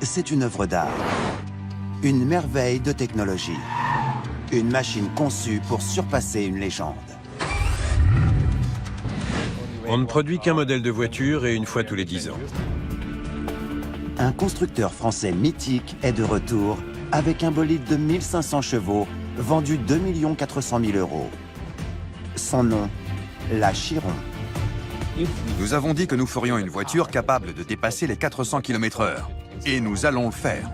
c'est une œuvre d'art. Une merveille de technologie. Une machine conçue pour surpasser une légende. On ne produit qu'un modèle de voiture et une fois tous les 10 ans. Un constructeur français mythique est de retour avec un bolide de 1500 chevaux vendu 2 400 000 €. Son nom, la Chiron. Nous avons dit que nous ferions une voiture capable de dépasser les 400 km/h. Et nous allons le faire.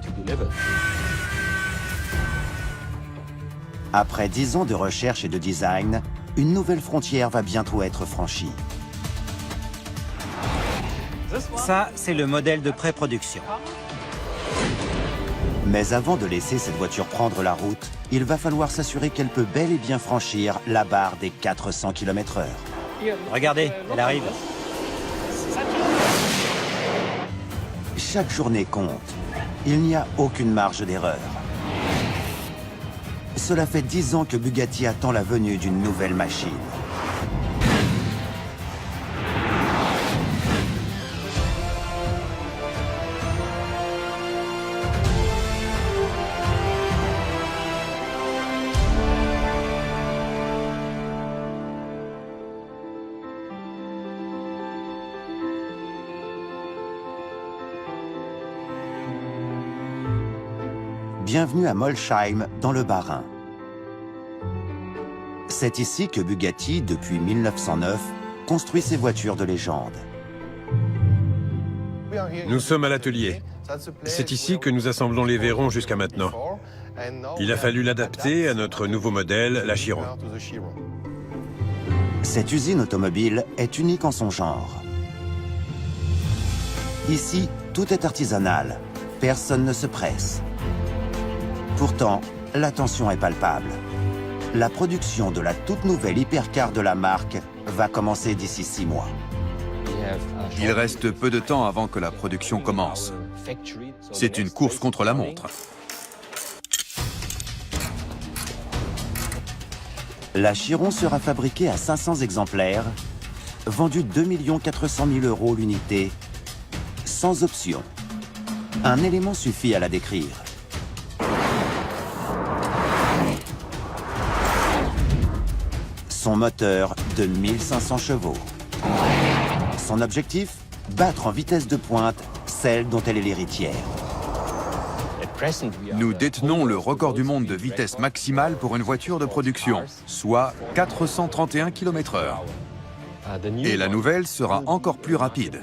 Après 10 ans de recherche et de design, une nouvelle frontière va bientôt être franchie. Ça, c'est le modèle de pré-production. Mais avant de laisser cette voiture prendre la route, il va falloir s'assurer qu'elle peut bel et bien franchir la barre des 400 km/h. Regardez, elle arrive. Chaque journée compte. Il n'y a aucune marge d'erreur. Cela fait 10 ans que Bugatti attend la venue d'une nouvelle machine. Bienvenue à Molsheim, dans le Bas-Rhin. C'est ici que Bugatti, depuis 1909, construit ses voitures de légende. Nous sommes à l'atelier. C'est ici que nous assemblons les Veyron jusqu'à maintenant. Il a fallu l'adapter à notre nouveau modèle, la Chiron. Cette usine automobile est unique en son genre. Ici, tout est artisanal. Personne ne se presse. Pourtant, la tension est palpable. La production de la toute nouvelle hypercar de la marque va commencer d'ici 6 mois. Il reste peu de temps avant que la production commence. C'est une course contre la montre. La Chiron sera fabriquée à 500 exemplaires, vendue 2 400 000 € l'unité, sans option. Un élément suffit à la décrire. Son moteur de 1500 chevaux. Son objectif, battre en vitesse de pointe celle dont elle est l'héritière. Nous détenons le record du monde de vitesse maximale pour une voiture de production, soit 431 km/h. Et la nouvelle sera encore plus rapide.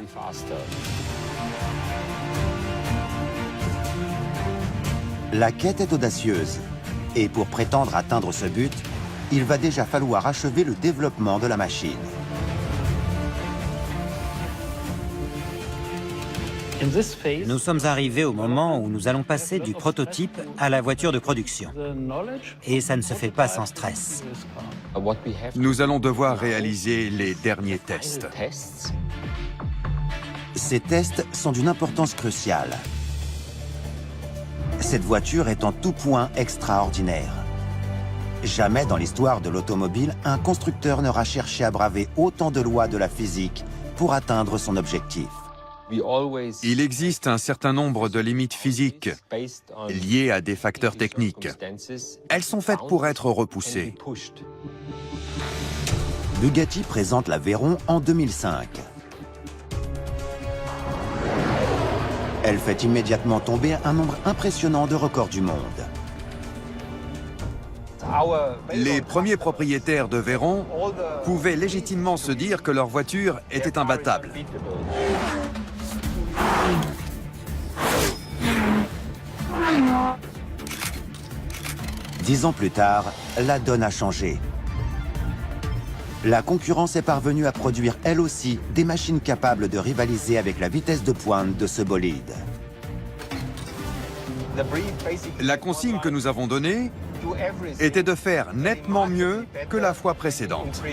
La quête est audacieuse. Et pour prétendre atteindre ce but, il va déjà falloir achever le développement de la machine. Nous sommes arrivés au moment où nous allons passer du prototype à la voiture de production. Et ça ne se fait pas sans stress. Nous allons devoir réaliser les derniers tests. Ces tests sont d'une importance cruciale. Cette voiture est en tout point extraordinaire. Jamais dans l'histoire de l'automobile, un constructeur n'aura cherché à braver autant de lois de la physique pour atteindre son objectif. Il existe un certain nombre de limites physiques liées à des facteurs techniques. Elles sont faites pour être repoussées. Bugatti présente la Veyron en 2005. Elle fait immédiatement tomber un nombre impressionnant de records du monde. Les premiers propriétaires de Veyron pouvaient légitimement se dire que leur voiture était imbattable. Dix ans plus tard, la donne a changé. La concurrence est parvenue à produire elle aussi des machines capables de rivaliser avec la vitesse de pointe de ce bolide. La consigne que nous avons donnée était de faire nettement mieux que la fois précédente.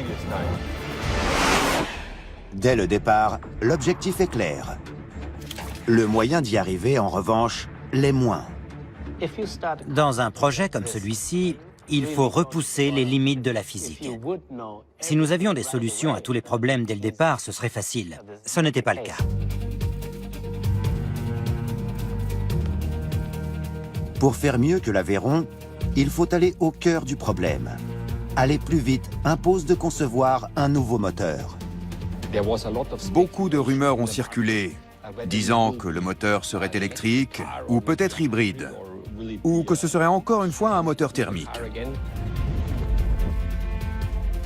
Dès le départ, l'objectif est clair. Le moyen d'y arriver, en revanche, l'est moins. Dans un projet comme celui-ci, il faut repousser les limites de la physique. Si nous avions des solutions à tous les problèmes dès le départ, ce serait facile. Ce n'était pas le cas. Pour faire mieux que l'Aveyron, il faut aller au cœur du problème. Aller plus vite impose de concevoir un nouveau moteur. Beaucoup de rumeurs ont circulé, disant que le moteur serait électrique ou peut-être hybride, ou que ce serait encore une fois un moteur thermique.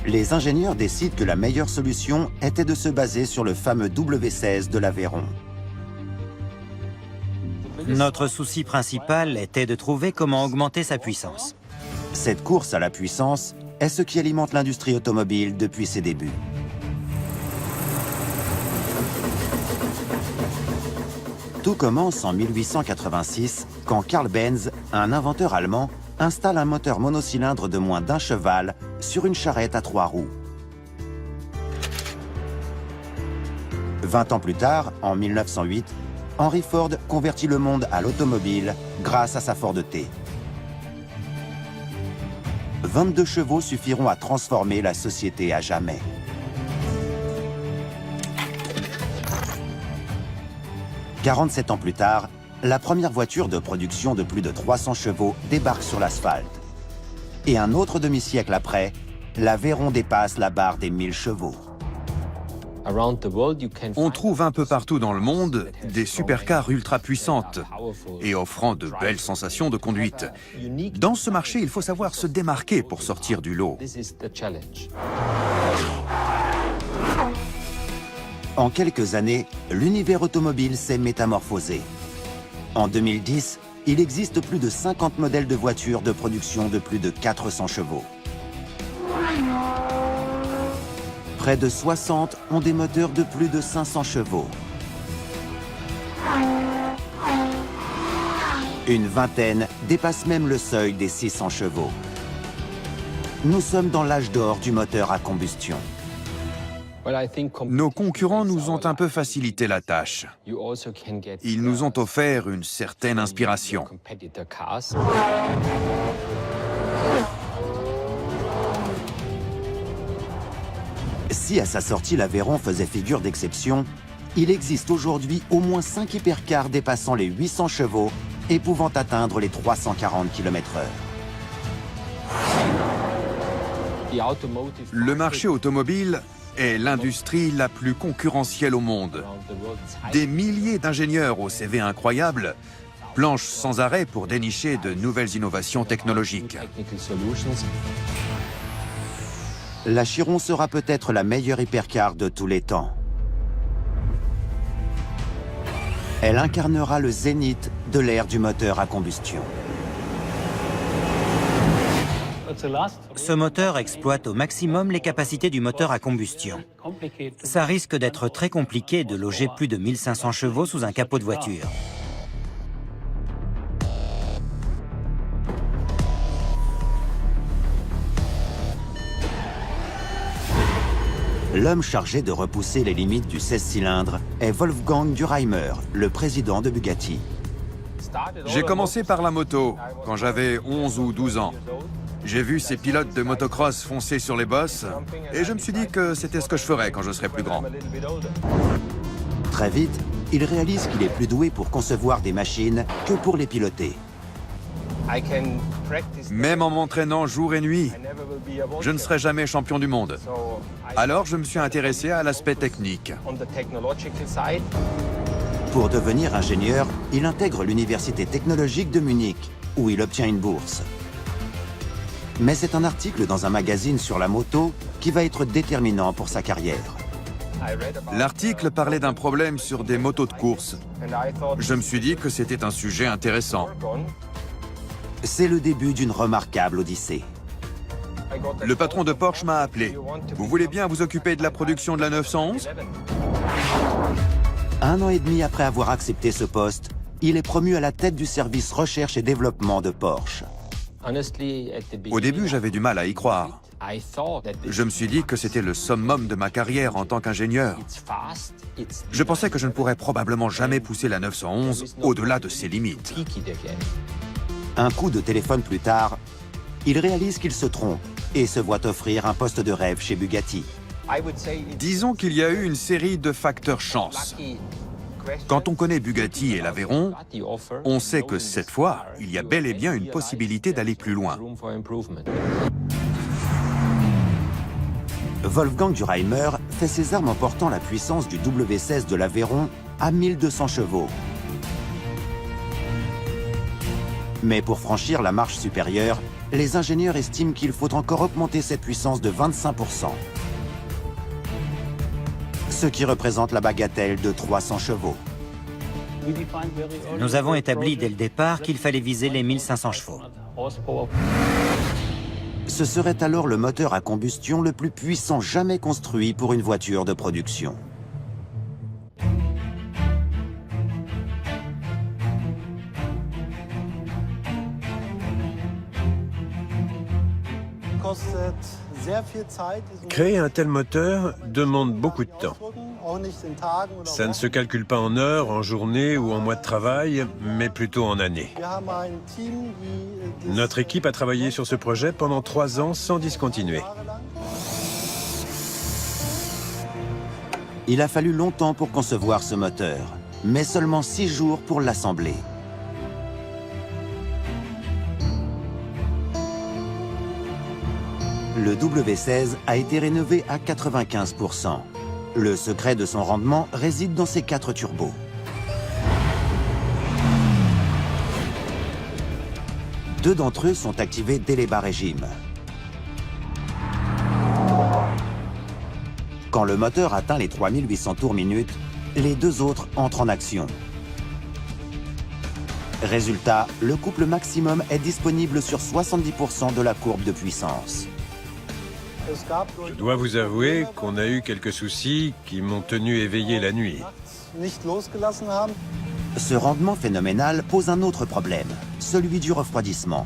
Les ingénieurs décident que la meilleure solution était de se baser sur le fameux W16 de l'Aveyron. Notre souci principal était de trouver comment augmenter sa puissance. Cette course à la puissance est ce qui alimente l'industrie automobile depuis ses débuts. Tout commence en 1886 quand Karl Benz, un inventeur allemand, installe un moteur monocylindre de moins d'1 cheval sur une charrette à 3 roues. 20 ans plus tard, en 1908, Henry Ford convertit le monde à l'automobile grâce à sa Ford T. 22 chevaux suffiront à transformer la société à jamais. « 47 ans plus tard, la première voiture de production de plus de 300 chevaux débarque sur l'asphalte. Et un autre demi-siècle après, l'Aveyron dépasse la barre des 1000 chevaux. On trouve un peu partout dans le monde des supercars ultra puissantes et offrant de belles sensations de conduite. Dans ce marché, il faut savoir se démarquer pour sortir du lot. En quelques années, l'univers automobile s'est métamorphosé. En 2010, il existe plus de 50 modèles de voitures de production de plus de 400 chevaux. Près de 60 ont des moteurs de plus de 500 chevaux. Une vingtaine dépasse même le seuil des 600 chevaux. Nous sommes dans l'âge d'or du moteur à combustion. Nos concurrents nous ont un peu facilité la tâche. Ils nous ont offert une certaine inspiration. Si à sa sortie l'Aveyron faisait figure d'exception, il existe aujourd'hui au moins 5 hypercars dépassant les 800 chevaux et pouvant atteindre les 340 km/h. Le marché automobile est l'industrie la plus concurrentielle au monde. Des milliers d'ingénieurs au CV incroyable planchent sans arrêt pour dénicher de nouvelles innovations technologiques. La Chiron sera peut-être la meilleure hypercar de tous les temps. Elle incarnera le zénith de l'ère du moteur à combustion. Ce moteur exploite au maximum les capacités du moteur à combustion. Ça risque d'être très compliqué de loger plus de 1500 chevaux sous un capot de voiture. L'homme chargé de repousser les limites du 16 cylindres est Wolfgang Durheimer, le président de Bugatti. J'ai commencé par la moto quand j'avais 11 ou 12 ans. J'ai vu ces pilotes de motocross foncer sur les bosses et je me suis dit que c'était ce que je ferais quand je serais plus grand. Très vite, il réalise qu'il est plus doué pour concevoir des machines que pour les piloter. Même en m'entraînant jour et nuit, je ne serai jamais champion du monde. Alors je me suis intéressé à l'aspect technique. Pour devenir ingénieur, il intègre l'université technologique de Munich, où il obtient une bourse. Mais c'est un article dans un magazine sur la moto qui va être déterminant pour sa carrière. L'article parlait d'un problème sur des motos de course. Je me suis dit que c'était un sujet intéressant. C'est le début d'une remarquable odyssée. Le patron de Porsche m'a appelé. Vous voulez bien vous occuper de la production de la 911 ? 1 an et demi après avoir accepté ce poste, il est promu à la tête du service recherche et développement de Porsche. Au début, j'avais du mal à y croire. Je me suis dit que c'était le summum de ma carrière en tant qu'ingénieur. Je pensais que je ne pourrais probablement jamais pousser la 911 au-delà de ses limites. Un coup de téléphone plus tard, il réalise qu'il se trompe et se voit offrir un poste de rêve chez Bugatti. Disons qu'il y a eu une série de facteurs chance. Quand on connaît Bugatti et l'Aveyron, on sait que cette fois, il y a bel et bien une possibilité d'aller plus loin. Wolfgang Durheimer fait ses armes en portant la puissance du W16 de l'Aveyron à 1200 chevaux. Mais pour franchir la marche supérieure, les ingénieurs estiment qu'il faut encore augmenter cette puissance de 25%. Ce qui représente la bagatelle de 300 chevaux. Nous avons établi dès le départ qu'il fallait viser les 1500 chevaux. Ce serait alors le moteur à combustion le plus puissant jamais construit pour une voiture de production. Créer un tel moteur demande beaucoup de temps. Ça ne se calcule pas en heures, en journées ou en mois de travail, mais plutôt en années. Notre équipe a travaillé sur ce projet pendant 3 ans sans discontinuer. Il a fallu longtemps pour concevoir ce moteur, mais seulement 6 jours pour l'assembler. Le W16 a été rénové à 95%. Le secret de son rendement réside dans ses 4 turbos. Deux d'entre eux sont activés dès les bas régimes. Quand le moteur atteint les 3800 tours minute, les 2 autres entrent en action. Résultat, le couple maximum est disponible sur 70% de la courbe de puissance. Je dois vous avouer qu'on a eu quelques soucis qui m'ont tenu éveillé la nuit. Ce rendement phénoménal pose un autre problème, celui du refroidissement.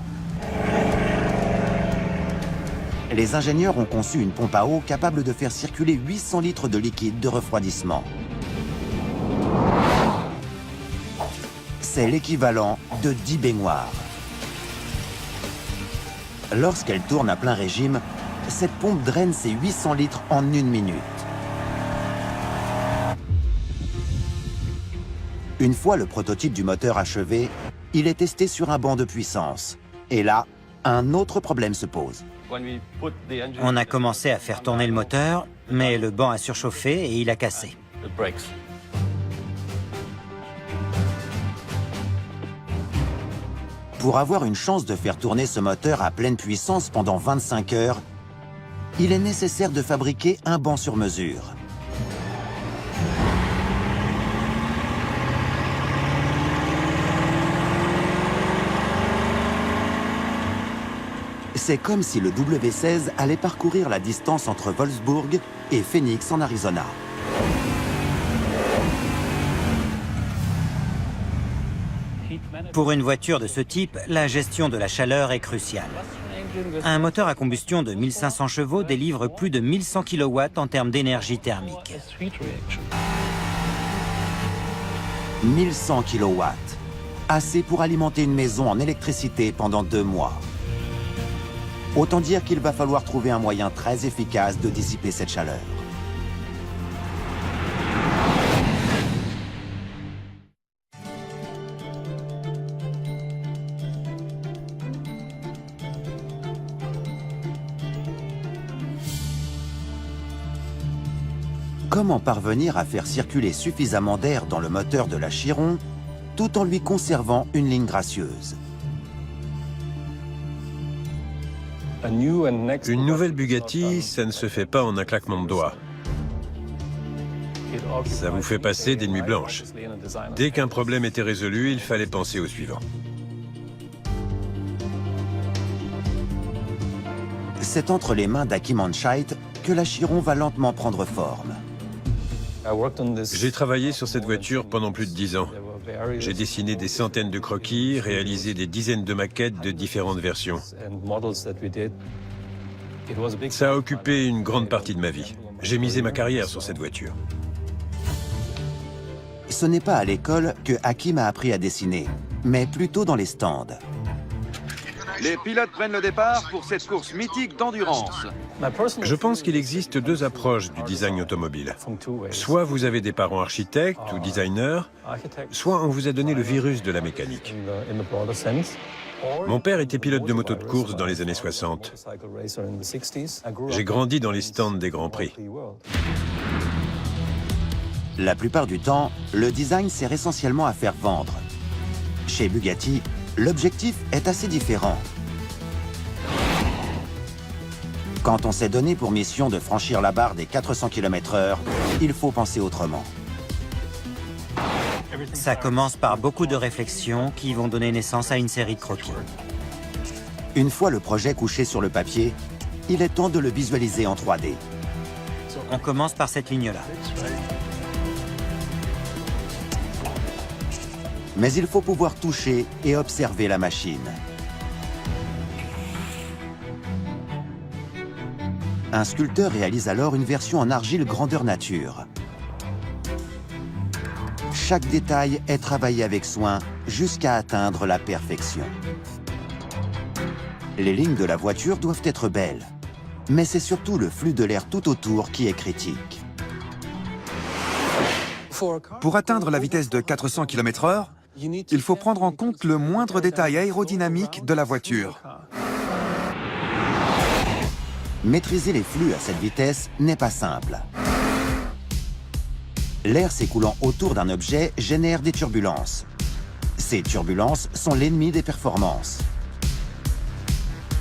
Les ingénieurs ont conçu une pompe à eau capable de faire circuler 800 litres de liquide de refroidissement. C'est l'équivalent de 10 baignoires. Lorsqu'elle tourne à plein régime, cette pompe draine ces 800 litres en 1 minute. Une fois le prototype du moteur achevé, il est testé sur un banc de puissance. Et là, un autre problème se pose. On a commencé à faire tourner le moteur, mais le banc a surchauffé et il a cassé. Pour avoir une chance de faire tourner ce moteur à pleine puissance pendant 25 heures, il est nécessaire de fabriquer un banc sur mesure. C'est comme si le W16 allait parcourir la distance entre Wolfsburg et Phoenix en Arizona. Pour une voiture de ce type, la gestion de la chaleur est cruciale. Un moteur à combustion de 1500 chevaux délivre plus de 1100 kW en termes d'énergie thermique. 1100 kW. Assez pour alimenter une maison en électricité pendant 2 mois. Autant dire qu'il va falloir trouver un moyen très efficace de dissiper cette chaleur. Comment parvenir à faire circuler suffisamment d'air dans le moteur de la Chiron tout en lui conservant une ligne gracieuse? Une nouvelle Bugatti, ça ne se fait pas en un claquement de doigts. Ça vous fait passer des nuits blanches. Dès qu'un problème était résolu, il fallait penser au suivant. C'est entre les mains d'Aki Manscheit que la Chiron va lentement prendre forme. J'ai travaillé sur cette voiture pendant plus de 10 ans. J'ai dessiné des centaines de croquis, réalisé des dizaines de maquettes de différentes versions. Ça a occupé une grande partie de ma vie. J'ai misé ma carrière sur cette voiture. Ce n'est pas à l'école que Aki m'a appris à dessiner, mais plutôt dans les stands. Les pilotes prennent le départ pour cette course mythique d'endurance. Je pense qu'il existe deux approches du design automobile. Soit vous avez des parents architectes ou designers, soit on vous a donné le virus de la mécanique. Mon père était pilote de moto de course dans les années 60. J'ai grandi dans les stands des Grands Prix. La plupart du temps, le design sert essentiellement à faire vendre. Chez Bugatti, l'objectif est assez différent. Quand on s'est donné pour mission de franchir la barre des 400 km/h, il faut penser autrement. Ça commence par beaucoup de réflexions qui vont donner naissance à une série de croquis. Une fois le projet couché sur le papier, il est temps de le visualiser en 3D. On commence par cette ligne-là. Mais il faut pouvoir toucher et observer la machine. Un sculpteur réalise alors une version en argile grandeur nature. Chaque détail est travaillé avec soin jusqu'à atteindre la perfection. Les lignes de la voiture doivent être belles, mais c'est surtout le flux de l'air tout autour qui est critique. Pour atteindre la vitesse de 400 km/h, il faut prendre en compte le moindre détail aérodynamique de la voiture. Maîtriser les flux à cette vitesse n'est pas simple. L'air s'écoulant autour d'un objet génère des turbulences. Ces turbulences sont l'ennemi des performances.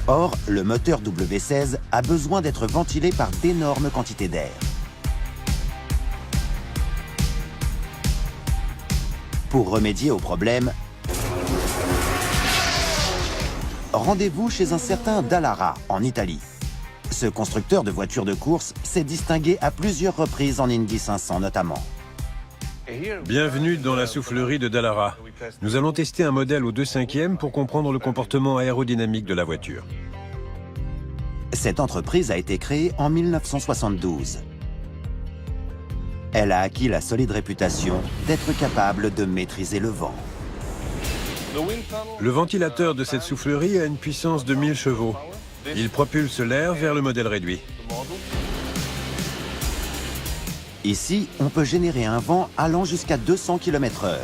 Or, le moteur W16 a besoin d'être ventilé par d'énormes quantités d'air. Pour remédier au problème, rendez-vous chez un certain Dallara, en Italie. Ce constructeur de voitures de course s'est distingué à plusieurs reprises en Indy 500 notamment. Bienvenue dans la soufflerie de Dallara. Nous allons tester un modèle au 2/5 pour comprendre le comportement aérodynamique de la voiture. Cette entreprise a été créée en 1972. Elle a acquis la solide réputation d'être capable de maîtriser le vent. Le ventilateur de cette soufflerie a une puissance de 1000 chevaux. Il propulse l'air vers le modèle réduit. Ici, on peut générer un vent allant jusqu'à 200 km/h.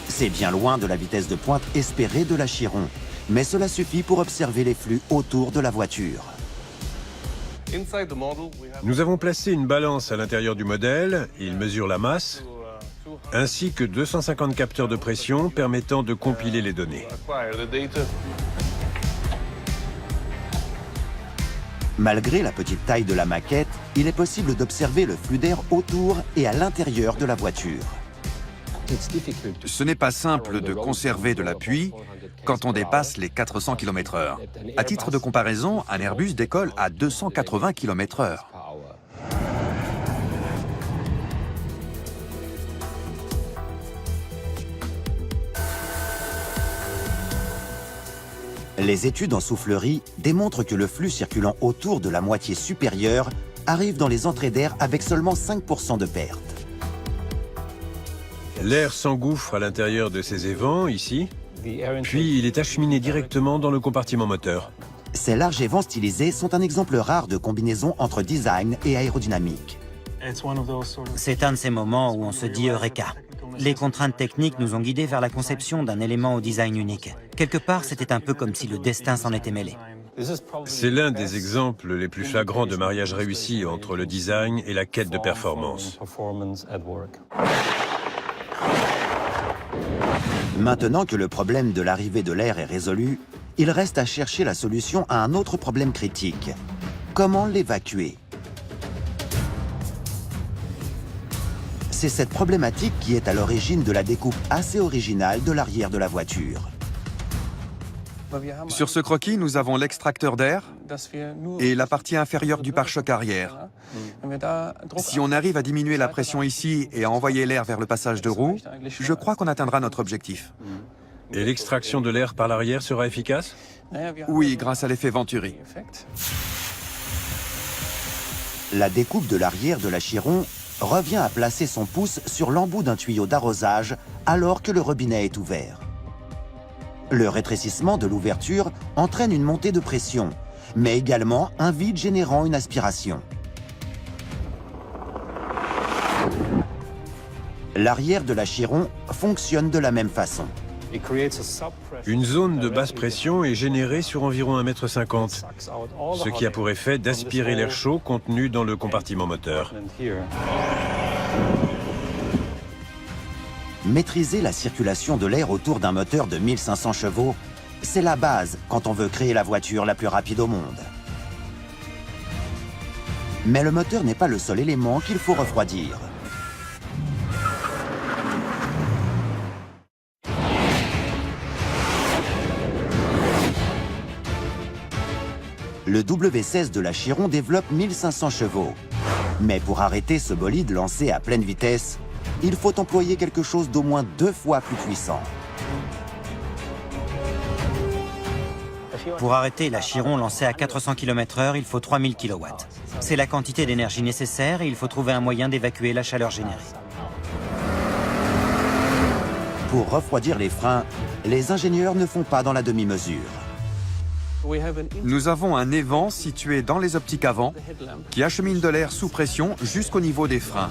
C'est bien loin de la vitesse de pointe espérée de la Chiron, mais cela suffit pour observer les flux autour de la voiture. Nous avons placé une balance à l'intérieur du modèle. Il mesure la masse, ainsi que 250 capteurs de pression permettant de compiler les données. Malgré la petite taille de la maquette, il est possible d'observer le flux d'air autour et à l'intérieur de la voiture. Ce n'est pas simple de conserver de l'appui quand on dépasse les 400 km/h. À titre de comparaison, un Airbus décolle à 280 km/h. Les études en soufflerie démontrent que le flux circulant autour de la moitié supérieure arrive dans les entrées d'air avec seulement 5% de perte. L'air s'engouffre à l'intérieur de ces évents, ici, puis il est acheminé directement dans le compartiment moteur. Ces larges évents stylisés sont un exemple rare de combinaison entre design et aérodynamique. C'est un de ces moments où on se dit Eureka. Les contraintes techniques nous ont guidés vers la conception d'un élément au design unique. Quelque part, c'était un peu comme si le destin s'en était mêlé. C'est l'un des exemples les plus flagrants de mariage réussi entre le design et la quête de performance. Maintenant que le problème de l'arrivée de l'air est résolu, il reste à chercher la solution à un autre problème critique. Comment l'évacuer ? C'est cette problématique qui est à l'origine de la découpe assez originale de l'arrière de la voiture. Sur ce croquis, nous avons l'extracteur d'air et la partie inférieure du pare-choc arrière. Si on arrive à diminuer la pression ici et à envoyer l'air vers le passage de roue, je crois qu'on atteindra notre objectif. Et l'extraction de l'air par l'arrière sera efficace? Oui, grâce à l'effet Venturi. La découpe de l'arrière de la Chiron revient à placer son pouce sur l'embout d'un tuyau d'arrosage alors que le robinet est ouvert. Le rétrécissement de l'ouverture entraîne une montée de pression, mais également un vide générant une aspiration. L'arrière de l'achiron fonctionne de la même façon. Une zone de basse pression est générée sur environ 1,50 m, ce qui a pour effet d'aspirer l'air chaud contenu dans le compartiment moteur. Maîtriser la circulation de l'air autour d'un moteur de 1500 chevaux, c'est la base quand on veut créer la voiture la plus rapide au monde. Mais le moteur n'est pas le seul élément qu'il faut refroidir. Le W16 de l'Achiron développe 1500 chevaux. Mais pour arrêter ce bolide lancé à pleine vitesse, il faut employer quelque chose d'au moins 2 fois plus puissant. Pour arrêter l'Achiron lancé à 400 km/h, il faut 3000 kW. C'est la quantité d'énergie nécessaire et il faut trouver un moyen d'évacuer la chaleur générée. Pour refroidir les freins, les ingénieurs ne font pas dans la demi-mesure. Nous avons un évent situé dans les optiques avant qui achemine de l'air sous pression jusqu'au niveau des freins.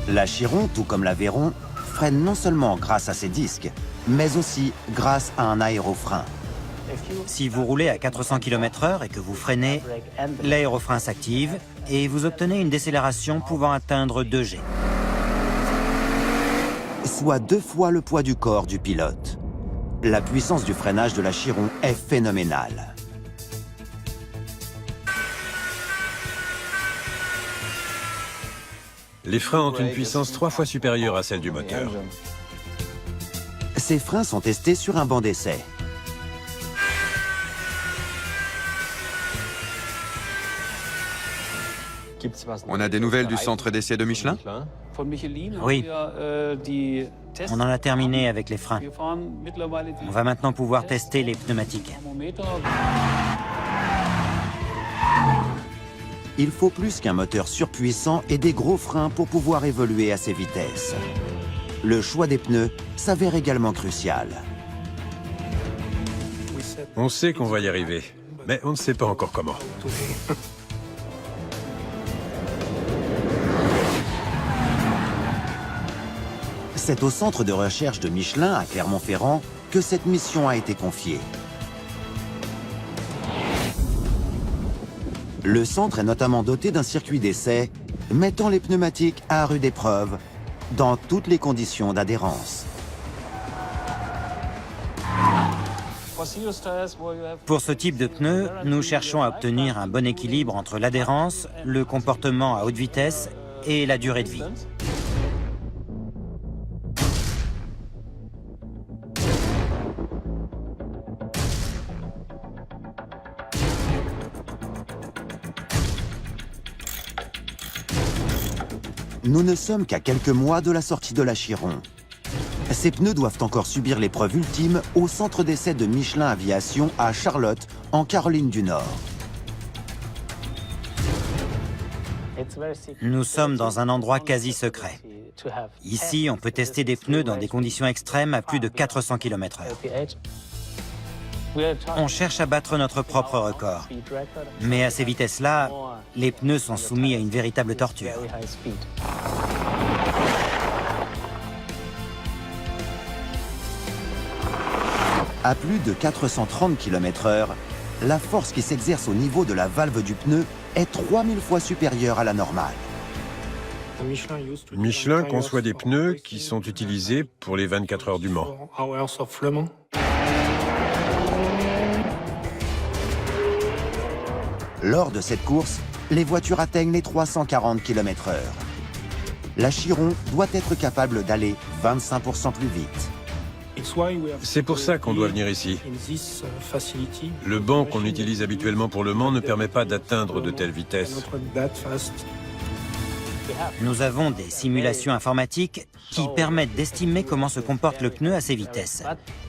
L'Achiron, tout comme l'Aveyron, freine non seulement grâce à ses disques, mais aussi grâce à un aérofrein. Si vous roulez à 400 km/h et que vous freinez, l'aérofrein s'active et vous obtenez une décélération pouvant atteindre 2 G. Soit 2 fois le poids du corps du pilote. La puissance du freinage de l'Achiron est phénoménale. Les freins ont une puissance 3 fois supérieure à celle du moteur. Ces freins sont testés sur un banc d'essai. On a des nouvelles du centre d'essai de Michelin? Oui. On en a terminé avec les freins. On va maintenant pouvoir tester les pneumatiques. Il faut plus qu'un moteur surpuissant et des gros freins pour pouvoir évoluer à ces vitesses. Le choix des pneus s'avère également crucial. On sait qu'on va y arriver, mais on ne sait pas encore comment. C'est au centre de recherche de Michelin à Clermont-Ferrand que cette mission a été confiée. Le centre est notamment doté d'un circuit d'essai mettant les pneumatiques à rude épreuve dans toutes les conditions d'adhérence. Pour ce type de pneus, nous cherchons à obtenir un bon équilibre entre l'adhérence, le comportement à haute vitesse et la durée de vie. Nous ne sommes qu'à quelques mois de la sortie de l'Achiron. Ces pneus doivent encore subir l'épreuve ultime au centre d'essai de Michelin Aviation à Charlotte, en Caroline du Nord. Nous sommes dans un endroit quasi secret. Ici, on peut tester des pneus dans des conditions extrêmes à plus de 400 km/h. On cherche à battre notre propre record. Mais à ces vitesses-là, les pneus sont soumis à une véritable torture. À plus de 430 km/h, la force qui s'exerce au niveau de la valve du pneu est 3000 fois supérieure à la normale. Michelin conçoit des pneus qui sont utilisés pour les 24 heures du Mans. Lors de cette course, les voitures atteignent les 340 km/h. L'Achiron doit être capable d'aller 25% plus vite. C'est pour ça qu'on doit venir ici. Le banc qu'on utilise habituellement pour le Mans ne permet pas d'atteindre de telles vitesses. Nous avons des simulations informatiques qui permettent d'estimer comment se comporte le pneu à ces vitesses.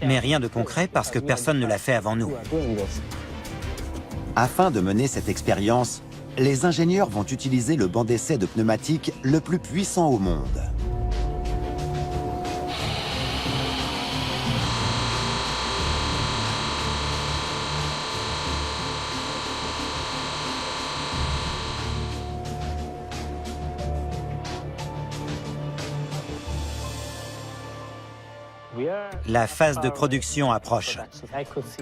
Mais rien de concret parce que personne ne l'a fait avant nous. Afin de mener cette expérience, les ingénieurs vont utiliser le banc d'essai de pneumatiques le plus puissant au monde. La phase de production approche.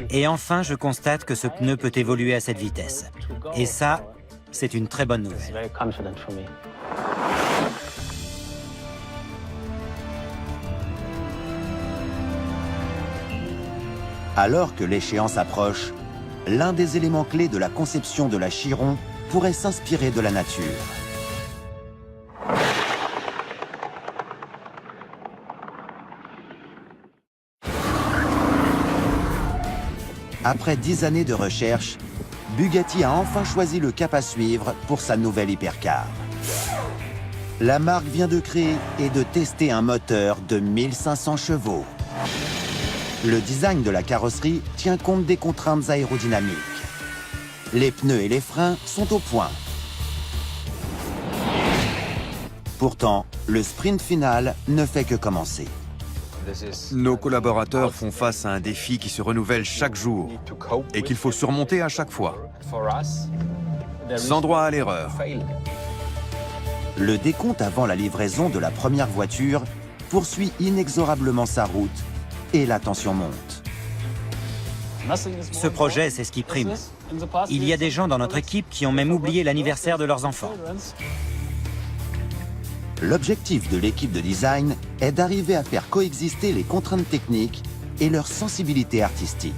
Et enfin, je constate que ce pneu peut évoluer à cette vitesse. Et ça, c'est une très bonne nouvelle. Alors que l'échéance approche, l'un des éléments clés de la conception de la Chiron pourrait s'inspirer de la nature. Après 10 années de recherche, Bugatti a enfin choisi le cap à suivre pour sa nouvelle hypercar. La marque vient de créer et de tester un moteur de 1500 chevaux. Le design de la carrosserie tient compte des contraintes aérodynamiques. Les pneus et les freins sont au point. Pourtant, le sprint final ne fait que commencer. Nos collaborateurs font face à un défi qui se renouvelle chaque jour et qu'il faut surmonter à chaque fois, sans droit à l'erreur. Le décompte avant la livraison de la première voiture poursuit inexorablement sa route et la tension monte. Ce projet, c'est ce qui prime. Il y a des gens dans notre équipe qui ont même oublié l'anniversaire de leurs enfants. L'objectif de l'équipe de design est d'arriver à faire coexister les contraintes techniques et leur sensibilité artistique.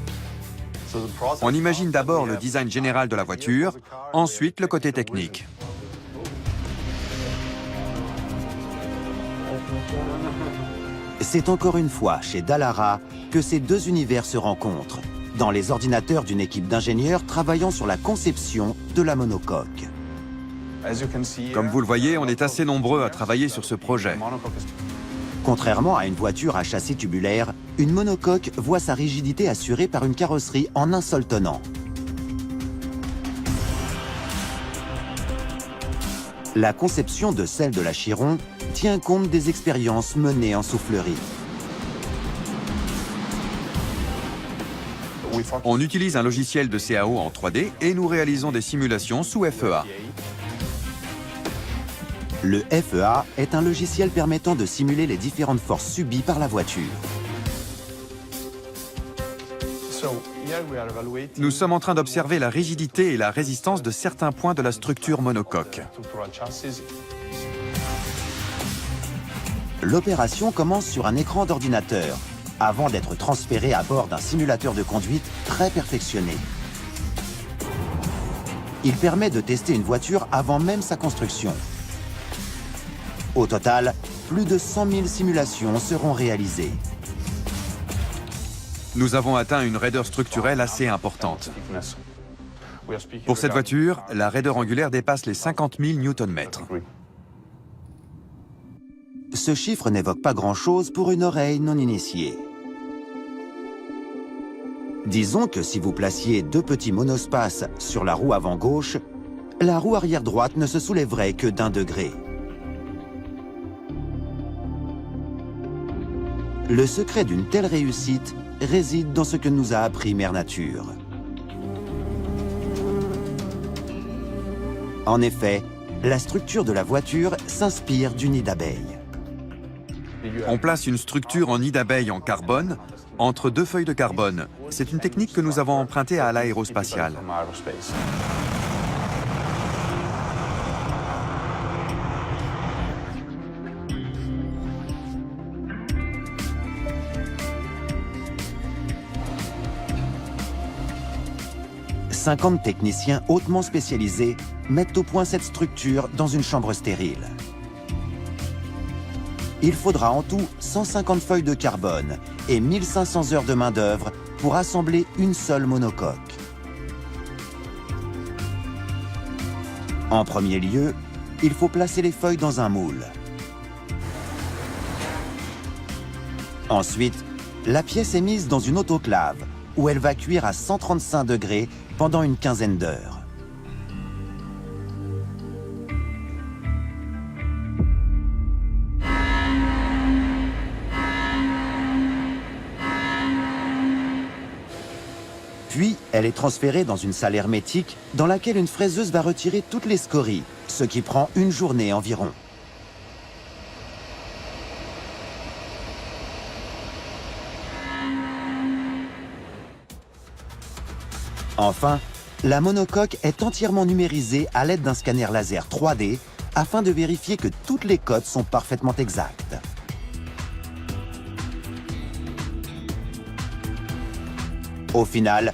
On imagine d'abord le design général de la voiture, ensuite le côté technique. C'est encore une fois chez Dallara que ces deux univers se rencontrent, dans les ordinateurs d'une équipe d'ingénieurs travaillant sur la conception de la monocoque. Comme vous le voyez, on est assez nombreux à travailler sur ce projet. Contrairement à une voiture à châssis tubulaire, une monocoque voit sa rigidité assurée par une carrosserie en un seul tenant. La conception de celle de la Chiron tient compte des expériences menées en soufflerie. On utilise un logiciel de CAO en 3D et nous réalisons des simulations sous FEA. Le FEA est un logiciel permettant de simuler les différentes forces subies par la voiture. Nous sommes en train d'observer la rigidité et la résistance de certains points de la structure monocoque. L'opération commence sur un écran d'ordinateur, avant d'être transférée à bord d'un simulateur de conduite très perfectionné. Il permet de tester une voiture avant même sa construction. Au total, plus de 100 000 simulations seront réalisées. Nous avons atteint une raideur structurelle assez importante. Pour cette voiture, la raideur angulaire dépasse les 50 000 Nm. Ce chiffre n'évoque pas grand-chose pour une oreille non initiée. Disons que si vous placiez deux petits monospaces sur la roue avant gauche, la roue arrière droite ne se soulèverait que d'1 degré. Le secret d'une telle réussite réside dans ce que nous a appris Mère Nature. En effet, la structure de la voiture s'inspire du nid d'abeille. On place une structure en nid d'abeille en carbone entre deux feuilles de carbone. C'est une technique que nous avons empruntée à l'aérospatiale. « 50 techniciens hautement spécialisés mettent au point cette structure dans une chambre stérile. Il faudra en tout 150 feuilles de carbone et 1500 heures de main-d'œuvre pour assembler une seule monocoque. En premier lieu, il faut placer les feuilles dans un moule. Ensuite, la pièce est mise dans une autoclave où elle va cuire à 135 degrés pendant une quinzaine d'heures. Puis, elle est transférée dans une salle hermétique dans laquelle une fraiseuse va retirer toutes les scories, ce qui prend une journée environ. Enfin, la monocoque est entièrement numérisée à l'aide d'un scanner laser 3D afin de vérifier que toutes les cotes sont parfaitement exactes. Au final,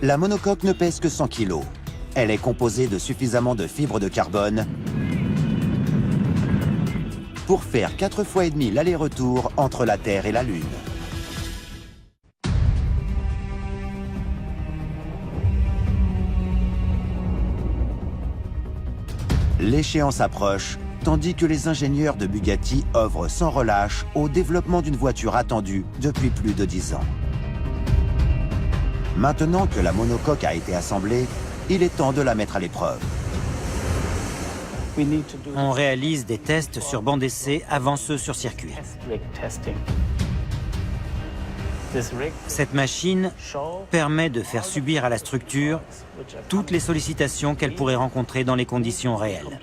la monocoque ne pèse que 100 kg. Elle est composée de suffisamment de fibres de carbone pour faire 4 fois et demi l'aller-retour entre la Terre et la Lune. L'échéance approche, tandis que les ingénieurs de Bugatti œuvrent sans relâche au développement d'une voiture attendue depuis plus de 10 ans. Maintenant que la monocoque a été assemblée, il est temps de la mettre à l'épreuve. On réalise des tests sur banc d'essai avant ceux sur circuit. Cette machine permet de faire subir à la structure toutes les sollicitations qu'elle pourrait rencontrer dans les conditions réelles.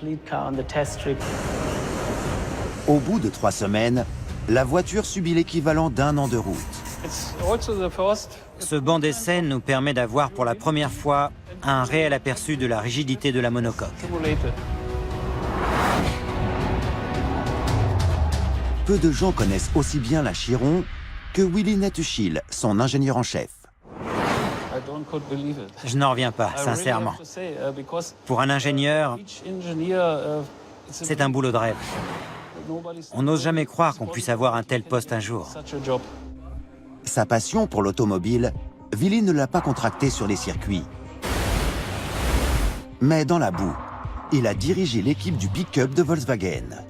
Au bout de 3 semaines, la voiture subit l'équivalent d'1 an de route. Ce banc d'essai nous permet d'avoir pour la première fois un réel aperçu de la rigidité de la monocoque. Peu de gens connaissent aussi bien la Chiron que Willy Nettuschil, son ingénieur en chef. Je n'en reviens pas, sincèrement. Pour un ingénieur, c'est un boulot de rêve. On n'ose jamais croire qu'on puisse avoir un tel poste un jour. Sa passion pour l'automobile, Willy ne l'a pas contractée sur les circuits. Mais dans la boue, il a dirigé l'équipe du pick-up de Volkswagen.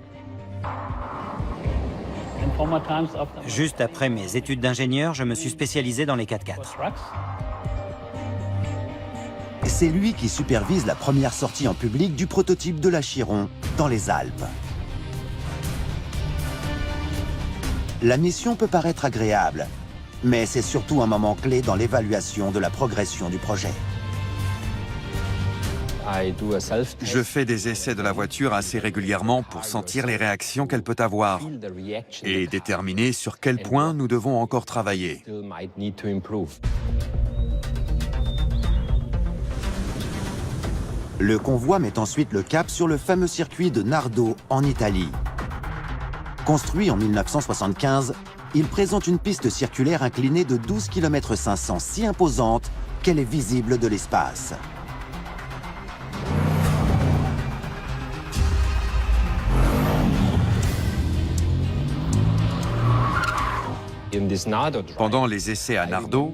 Juste après mes études d'ingénieur, je me suis spécialisé dans les 4x4. C'est lui qui supervise la première sortie en public du prototype de la Chiron dans les Alpes. La mission peut paraître agréable, mais c'est surtout un moment clé dans l'évaluation de la progression du projet. Je fais des essais de la voiture assez régulièrement pour sentir les réactions qu'elle peut avoir et déterminer sur quel point nous devons encore travailler. Le convoi met ensuite le cap sur le fameux circuit de Nardo en Italie. Construit en 1975, il présente une piste circulaire inclinée de 12 km 500 si imposante qu'elle est visible de l'espace. Pendant les essais à Nardo,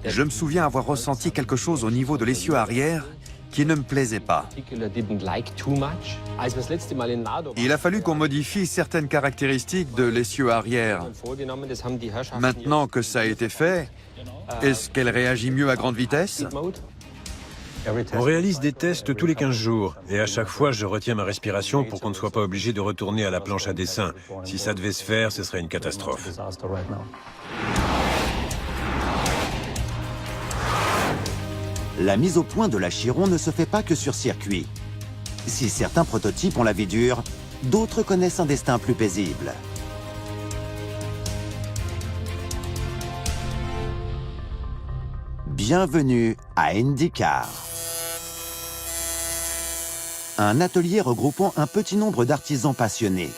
je me souviens avoir ressenti quelque chose au niveau de l'essieu arrière qui ne me plaisait pas. Il a fallu qu'on modifie certaines caractéristiques de l'essieu arrière. Maintenant que ça a été fait, est-ce qu'elle réagit mieux à grande vitesse? On réalise des tests tous les 15 jours et à chaque fois je retiens ma respiration pour qu'on ne soit pas obligé de retourner à la planche à dessin. Si ça devait se faire, ce serait une catastrophe. La mise au point de la Chiron ne se fait pas que sur circuit. Si certains prototypes ont la vie dure, d'autres connaissent un destin plus paisible. Bienvenue à IndyCar. Un atelier regroupant un petit nombre d'artisans passionnés.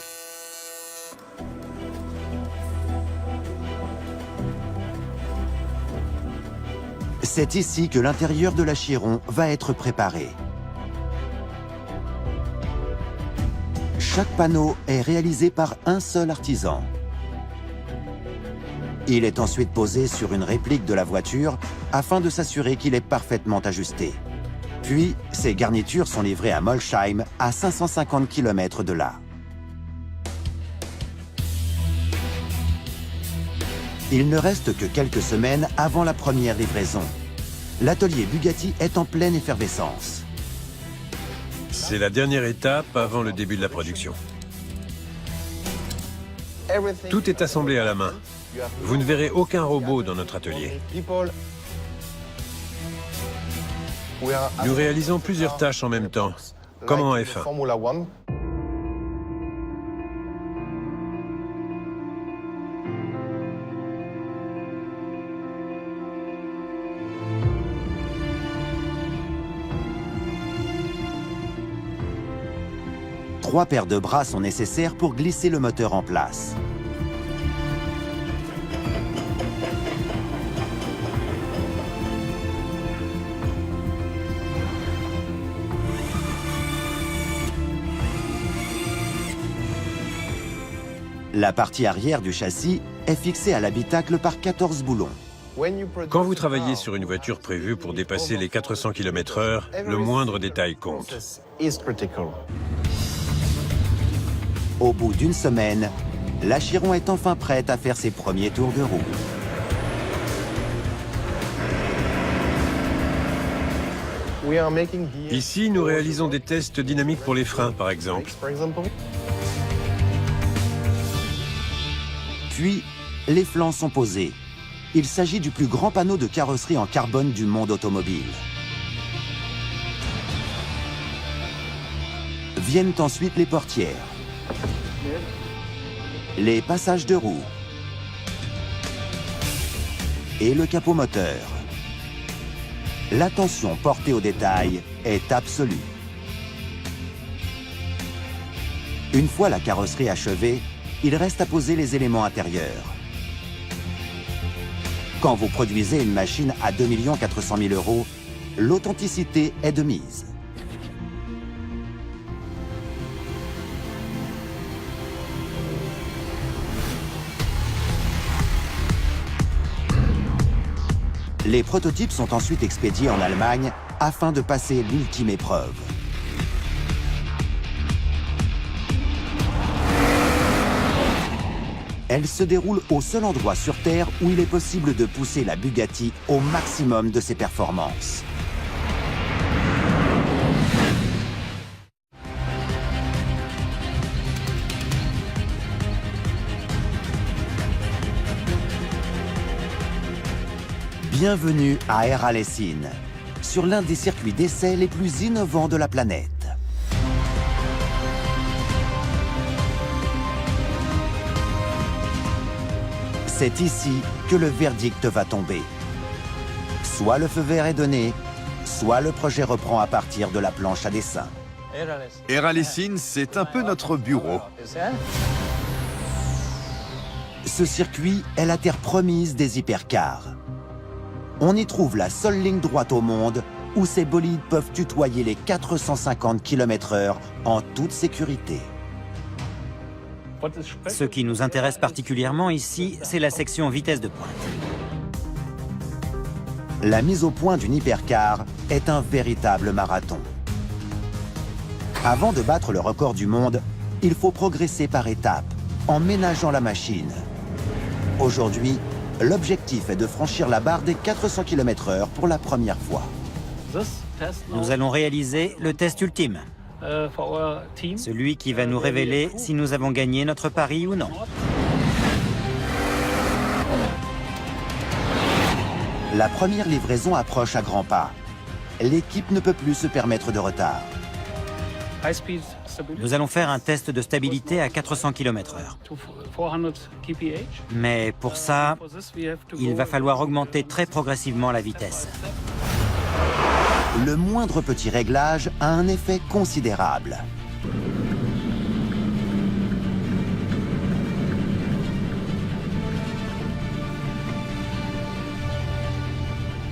C'est ici que l'intérieur de la Chiron va être préparé. Chaque panneau est réalisé par un seul artisan. Il est ensuite posé sur une réplique de la voiture afin de s'assurer qu'il est parfaitement ajusté. Puis, ces garnitures sont livrées à Molsheim, à 550 km de là. Il ne reste que quelques semaines avant la première livraison. L'atelier Bugatti est en pleine effervescence. C'est la dernière étape avant le début de la production. Tout est assemblé à la main. Vous ne verrez aucun robot dans notre atelier. Nous réalisons plusieurs tâches en même temps, comme en F1. 3 paires de bras sont nécessaires pour glisser le moteur en place. La partie arrière du châssis est fixée à l'habitacle par 14 boulons. Quand vous travaillez sur une voiture prévue pour dépasser les 400 km/h, le moindre détail compte. Au bout d'une semaine, l'Achiron est enfin prête à faire ses premiers tours de roue. Ici, nous réalisons des tests dynamiques pour les freins, par exemple. Puis, les flancs sont posés. Il s'agit du plus grand panneau de carrosserie en carbone du monde automobile. Viennent ensuite les portières, les passages de roues et le capot moteur. L'attention portée au détail est absolue. Une fois la carrosserie achevée, il reste à poser les éléments intérieurs. Quand vous produisez une machine à 2 400 000 €, l'authenticité est de mise. Les prototypes sont ensuite expédiés en Allemagne afin de passer l'ultime épreuve. Elle se déroule au seul endroit sur Terre où il est possible de pousser la Bugatti au maximum de ses performances. Bienvenue à Rallye, sur l'un des circuits d'essai les plus innovants de la planète. C'est ici que le verdict va tomber. Soit le feu vert est donné, soit le projet reprend à partir de la planche à dessin. Rallye, c'est un peu notre bureau. Ce circuit est la terre promise des hypercars. On y trouve la seule ligne droite au monde où ces bolides peuvent tutoyer les 450 km/h en toute sécurité. Ce qui nous intéresse particulièrement ici, c'est la section vitesse de pointe. La mise au point d'une hypercar est un véritable marathon. Avant de battre le record du monde, il faut progresser par étapes, en ménageant la machine. Aujourd'hui, l'objectif est de franchir la barre des 400 km/h pour la première fois. Nous allons réaliser le test ultime. Celui qui va nous révéler si nous avons gagné notre pari ou non. La première livraison approche à grands pas. L'équipe ne peut plus se permettre de retard. Nous allons faire un test de stabilité à 400 km/h. Mais pour ça, il va falloir augmenter très progressivement la vitesse. Le moindre petit réglage a un effet considérable.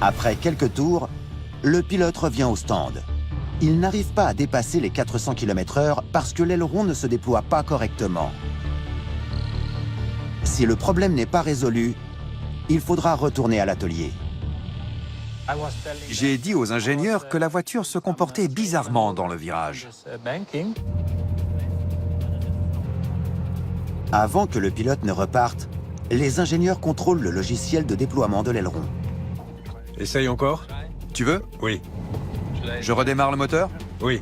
Après quelques tours, le pilote revient au stand. Il n'arrive pas à dépasser les 400 km/h parce que l'aileron ne se déploie pas correctement. Si le problème n'est pas résolu, il faudra retourner à l'atelier. J'ai dit aux ingénieurs que la voiture se comportait bizarrement dans le virage. Avant que le pilote ne reparte, les ingénieurs contrôlent le logiciel de déploiement de l'aileron. Essaye encore? Tu veux? Oui. Je redémarre le moteur? Oui.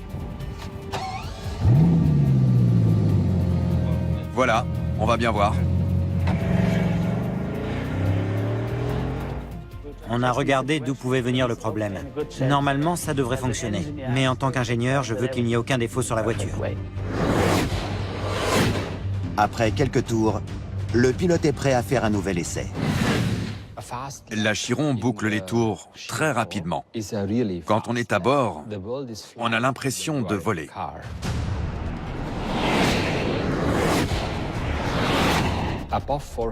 Voilà, on va bien voir. On a regardé d'où pouvait venir le problème. Normalement, ça devrait fonctionner. Mais en tant qu'ingénieur, je veux qu'il n'y ait aucun défaut sur la voiture. Après quelques tours, le pilote est prêt à faire un nouvel essai. L'Achiron boucle les tours très rapidement. Quand on est à bord, on a l'impression de voler.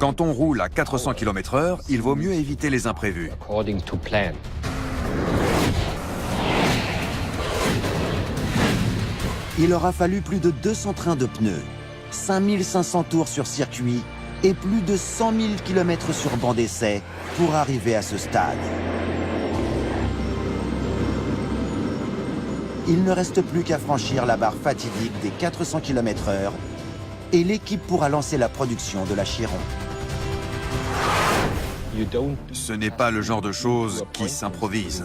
Quand on roule à 400 km/h, il vaut mieux éviter les imprévus. Il aura fallu plus de 200 trains de pneus, 5500 tours sur circuit et plus de 100 000 km sur banc d'essai pour arriver à ce stade. Il ne reste plus qu'à franchir la barre fatidique des 400 km/h et l'équipe pourra lancer la production de la Chiron. Ce n'est pas le genre de choses qui s'improvise.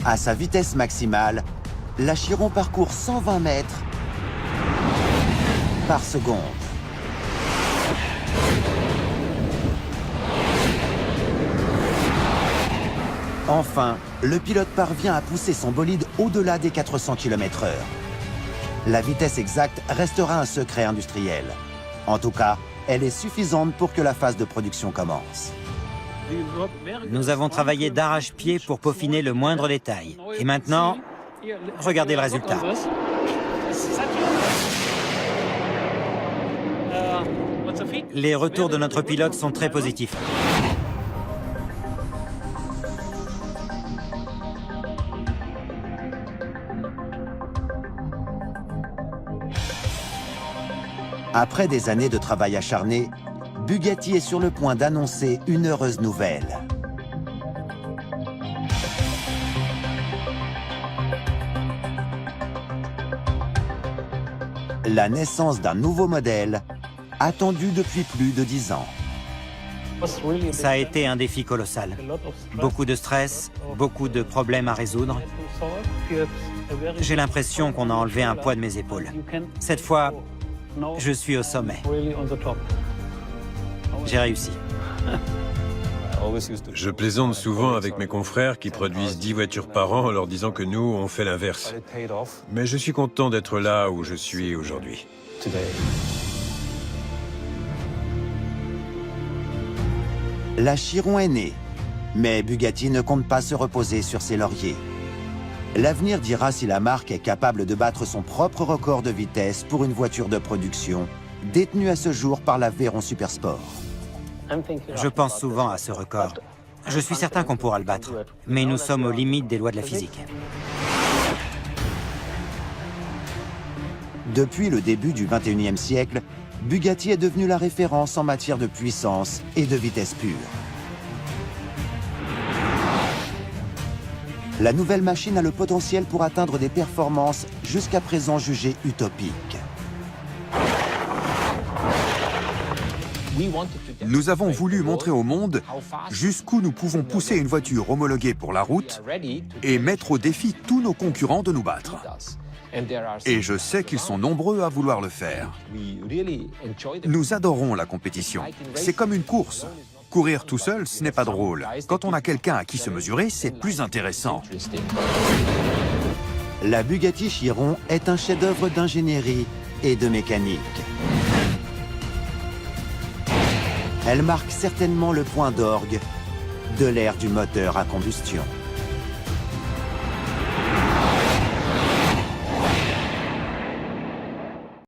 À sa vitesse maximale, la Chiron parcourt 120 mètres par seconde. Enfin, le pilote parvient à pousser son bolide au-delà des 400 km/h. La vitesse exacte restera un secret industriel. En tout cas, elle est suffisante pour que la phase de production commence. Nous avons travaillé d'arrache-pied pour peaufiner le moindre détail. Et maintenant, regardez le résultat. Les retours de notre pilote sont très positifs. Après des années de travail acharné, Bugatti est sur le point d'annoncer une heureuse nouvelle. La naissance d'un nouveau modèle, attendu depuis plus de 10 ans. Ça a été un défi colossal. Beaucoup de stress, beaucoup de problèmes à résoudre. J'ai l'impression qu'on a enlevé un poids de mes épaules. Cette fois, je suis au sommet. J'ai réussi. Je plaisante souvent avec mes confrères qui produisent 10 voitures par an en leur disant que nous, on fait l'inverse. Mais je suis content d'être là où je suis aujourd'hui. La Chiron est née, mais Bugatti ne compte pas se reposer sur ses lauriers. L'avenir dira si la marque est capable de battre son propre record de vitesse pour une voiture de production, détenue à ce jour par la Veyron Supersport. Je pense souvent à ce record. Je suis certain qu'on pourra le battre, mais nous sommes aux limites des lois de la physique. Depuis le début du XXIe siècle, Bugatti est devenu la référence en matière de puissance et de vitesse pure. La nouvelle machine a le potentiel pour atteindre des performances jusqu'à présent jugées utopiques. Nous avons voulu montrer au monde jusqu'où nous pouvons pousser une voiture homologuée pour la route et mettre au défi tous nos concurrents de nous battre. Et je sais qu'ils sont nombreux à vouloir le faire. Nous adorons la compétition. C'est comme une course. Courir tout seul, ce n'est pas drôle. Quand on a quelqu'un à qui se mesurer, c'est plus intéressant. La Bugatti Chiron est un chef-d'œuvre d'ingénierie et de mécanique. Elle marque certainement le point d'orgue de l'ère du moteur à combustion.